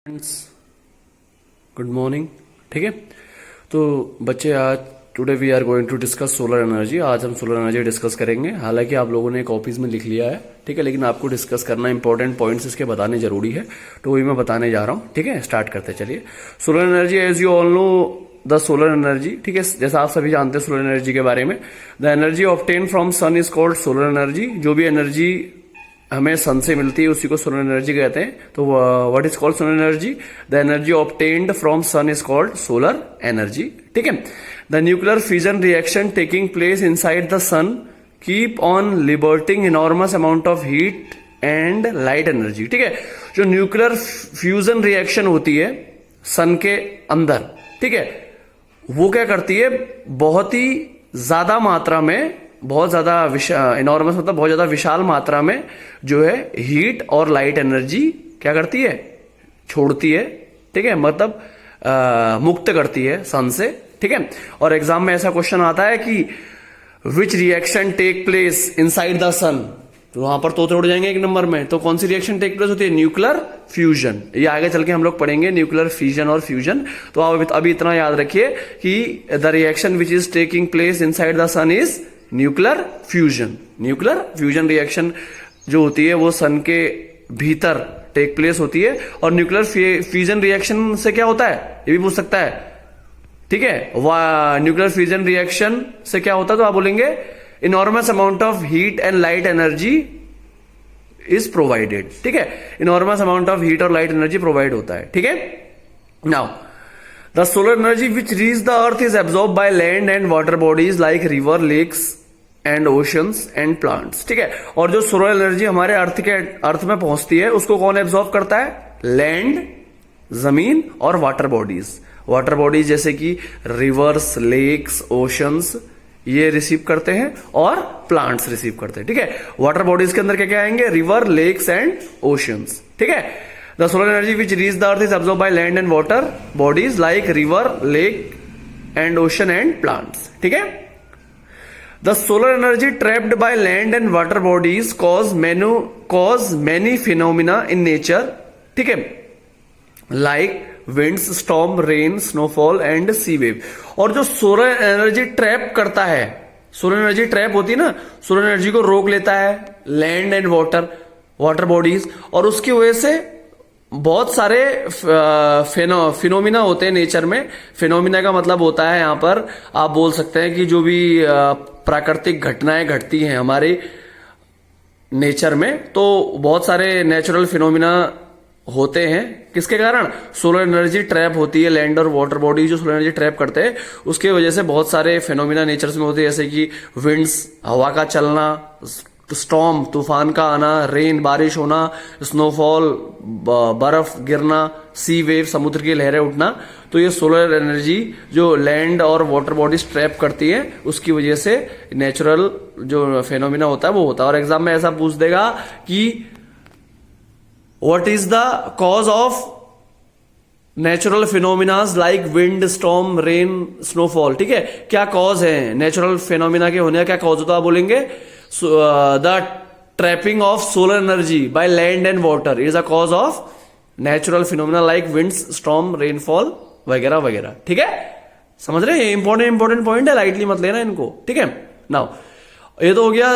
Friends, good morning. ठीक है, तो बच्चे आज today we are going to discuss solar energy. आज हम सोलर एनर्जी डिस्कस करेंगे। हालांकि आप लोगों ने कॉपीज में लिख लिया है, ठीक है, लेकिन आपको डिस्कस करना इंपॉर्टेंट पॉइंट्स इसके बताने जरूरी है, तो वही मैं बताने जा रहा हूँ। ठीक है, स्टार्ट करते चलिए। Solar energy, as you all know the solar energy, ठीक है, जैसा आप सभी जानते हैं सोलर एनर्जी के बारे में। The energy obtain from sun is called solar energy. जो भी एनर्जी हमें सन से मिलती है उसी को सोलर एनर्जी कहते हैं। तो what is called solar energy? The energy obtained from sun is called solar energy. ठीक है, the nuclear fusion reaction taking place inside the sun keep on liberating enormous amount of heat and light energy. ठीक है, जो nuclear fusion reaction होती है सन के अंदर, ठीक है, वो क्या करती है, बहुत ही ज्यादा मात्रा में, बहुत ज्यादा इनॉर्मस मतलब बहुत ज्यादा विशाल मात्रा में जो है हीट और लाइट एनर्जी क्या करती है, छोड़ती है। ठीक है, मतलब मुक्त करती है सन से। ठीक है, और एग्जाम में ऐसा क्वेश्चन आता है कि which reaction take place inside the sun, तो वहां पर तोते उड़ जाएंगे एक नंबर में। तो कौन सी रिएक्शन टेक प्लेस होती है? Nuclear fusion. ये आगे चल के हम लोग पढ़ेंगे न्यूक्लियर फ्यूजन और फ्यूजन। तो आप अभी इतना याद रखिए कि the reaction which is taking place inside the sun is nuclear fusion. Nuclear fusion reaction जो होती है वो सन के भीतर टेक प्लेस होती है। और न्यूक्लियर फ्यूजन रिएक्शन से क्या होता है, ये भी पूछ सकता है। ठीक है, न्यूक्लियर फ्यूजन रिएक्शन से क्या होता है, तो आप बोलेंगे enormous amount of heat and light energy is provided. ठीक है, इनॉर्मस अमाउंट ऑफ हीट और लाइट एनर्जी प्रोवाइड होता है। ठीक है, now the solar energy which reaches the earth is absorbed by land and water bodies like river, lakes and oceans and plants। ठीक है, और जो सोलर एनर्जी हमारे अर्थ में पहुंचती है उसको कौन एब्जॉर्ब करता है? लैंड, जमीन और वाटर बॉडीज। वाटर बॉडीज जैसे कि रिवर्स, लेक्स, ओशंस, ये रिसीव करते हैं और प्लांट्स रिसीव करते हैं। ठीक है, वाटर बॉडीज के अंदर क्या क्या आएंगे? River, lakes and oceans. ठीक है, the solar energy which reaches the earth is absorbed by land and water bodies like river, lake and ocean and plants। ठीक है, the solar energy trapped by land and water bodies cause many phenomena in nature। ठीक है, like winds, storm, rain, snowfall and sea wave। और जो solar energy trap करता है, solar energy trap होती है ना, सोलर एनर्जी को रोक लेता है लैंड एंड वाटर बॉडीज, और उसकी वजह से बहुत सारे फिनोमिना होते हैं नेचर में। फिनोमिना का मतलब होता है, यहां पर आप बोल सकते हैं कि जो भी प्राकृतिक घटनाएं घटती हैं हमारे नेचर में, तो बहुत सारे नेचुरल फिनोमिना होते हैं। किसके कारण? सोलर एनर्जी ट्रैप होती है, लैंड और वाटर बॉडी जो सोलर एनर्जी ट्रैप करते हैं उसके वजह से बहुत सारे फिनोमिना नेचर में होते हैं, जैसे कि विंड्स, हवा का चलना, स्टॉर्म, तूफान का आना, रेन, बारिश होना, स्नोफॉल, बर्फ गिरना, सी वेव, समुद्र की लहरें उठना। तो ये सोलर एनर्जी जो लैंड और वाटर बॉडीज ट्रैप करती है उसकी वजह से नेचुरल जो फेनोमिना होता है वो होता है। और एग्जाम में ऐसा पूछ देगा कि what is the cause of natural phenomenas like wind, storm, rain, snowfall. ठीक है, क्या कॉज है नेचुरल फिनोमिना के होने का, क्या कॉज होता है? आप बोलेंगे the trapping of solar energy by land and water is a cause of natural phenomena like winds, storm, rainfall वगैरह वगैरह। ठीक है, समझ रहे हैं? इंपॉर्टेंट पॉइंट है, लाइटली मत लेना इनको। ठीक है, नाउ ये तो हो गया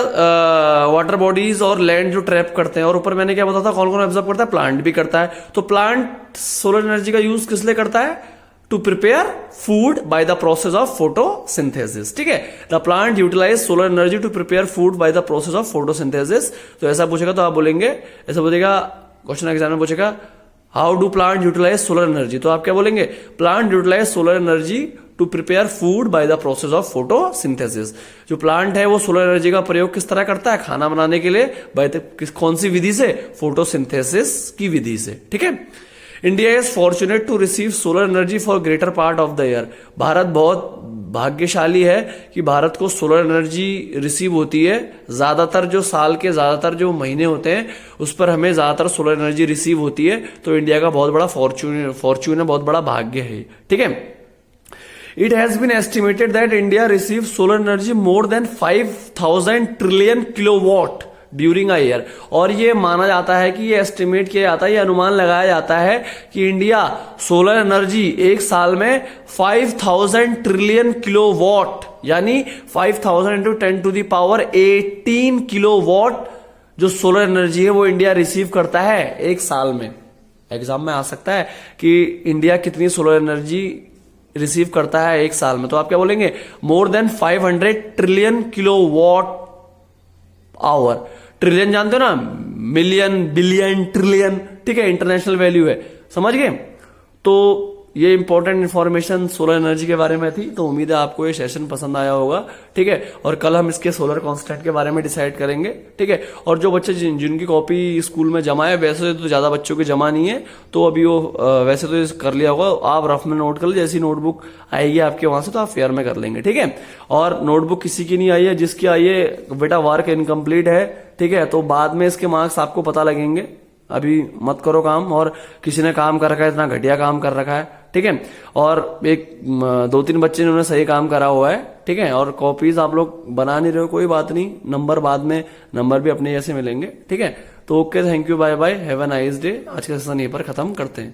वाटर बॉडीज और लैंड जो ट्रैप करते हैं। और ऊपर मैंने क्या बताया था, कौन कौन ऑब्जर्व करता है? प्लांट भी करता है। तो प्लांट सोलर एनर्जी का यूज किस लिए करता है? To prepare food by the process of photosynthesis. ठीक है, the plant utilize solar energy to prepare food by the process of photosynthesis. तो ऐसा पूछेगा तो आप बोलेंगे, ऐसा पूछेगा क्वेश्चन एग्जाम में पूछेगा, how do plant utilize solar energy? तो आप क्या बोलेंगे? Plant utilize solar energy to prepare food by the process of photosynthesis. जो प्लांट है वो सोलर एनर्जी का प्रयोग किस तरह करता है? खाना बनाने के लिए। कौन सी विधि से? फोटोसिंथेसिस की विधि से। ठीक है, India is fortunate to receive solar energy for greater part of the year. Bharat बहुत भाग्यशाली है कि भारत को सोलर एनर्जी रिसीव होती है। ज्यादातर जो साल के ज्यादातर जो महीने होते हैं उस पर हमें ज्यादातर सोलर एनर्जी रिसीव होती है। तो इंडिया का बहुत बड़ा फॉर्चून है, बहुत बड़ा भाग्य है। ठीक है, it has been estimated that India receive solar energy more than 5000 trillion kilowatt during a year. और ये माना जाता है कि ये एस्टिमेट किया जाता है, ये अनुमान लगाया जाता है कि इंडिया सोलर एनर्जी एक साल में 5000 ट्रिलियन किलोवाट, यानी 5000 इंटू 10⁻18 किलोवाट जो सोलर एनर्जी है वो इंडिया रिसीव करता है एक साल में। एग्जाम में आ सकता है कि इंडिया कितनी सोलर एनर्जी रिसीव करता है एक साल में, तो आप क्या बोलेंगे? More than 500 trillion kilowatt hour. Trillion जानते हो ना, मिलियन, बिलियन, ट्रिलियन, ठीक है, इंटरनेशनल वैल्यू है, समझ गए? तो ये इंपॉर्टेंट इन्फॉर्मेशन सोलर एनर्जी के बारे में थी। तो उम्मीद है आपको ये सेशन पसंद आया होगा, ठीक है। और कल हम इसके सोलर कांस्टेंट के बारे में डिसाइड करेंगे, ठीक है। और जो बच्चे जिनकी कॉपी स्कूल में जमा है, वैसे तो ज्यादा बच्चों की जमा नहीं है, तो अभी वो वैसे तो कर लिया होगा, आप रफ में नोट कर लीजिए, जैसी नोटबुक आएगी आपके वहां से तो आप फेयर में कर लेंगे, ठीक है। और नोटबुक किसी की नहीं आई है, जिसकी आई है बेटा वर्क इनकम्प्लीट है, ठीक है, तो बाद में इसके मार्क्स आपको पता लगेंगे, अभी मत करो काम। और किसी ने काम कर रखा है, इतना घटिया काम कर रखा है, ठीक है। और एक 2-3 बच्चे ने सही काम करा हुआ है, ठीक है। और कॉपीज आप लोग बना नहीं रहे हो, कोई बात नहीं, नंबर बाद में, नंबर भी अपने जैसे मिलेंगे, ठीक है। तो okay, thank you, bye bye, have a nice day. आज का सेशन यहीं पर खत्म करते हैं।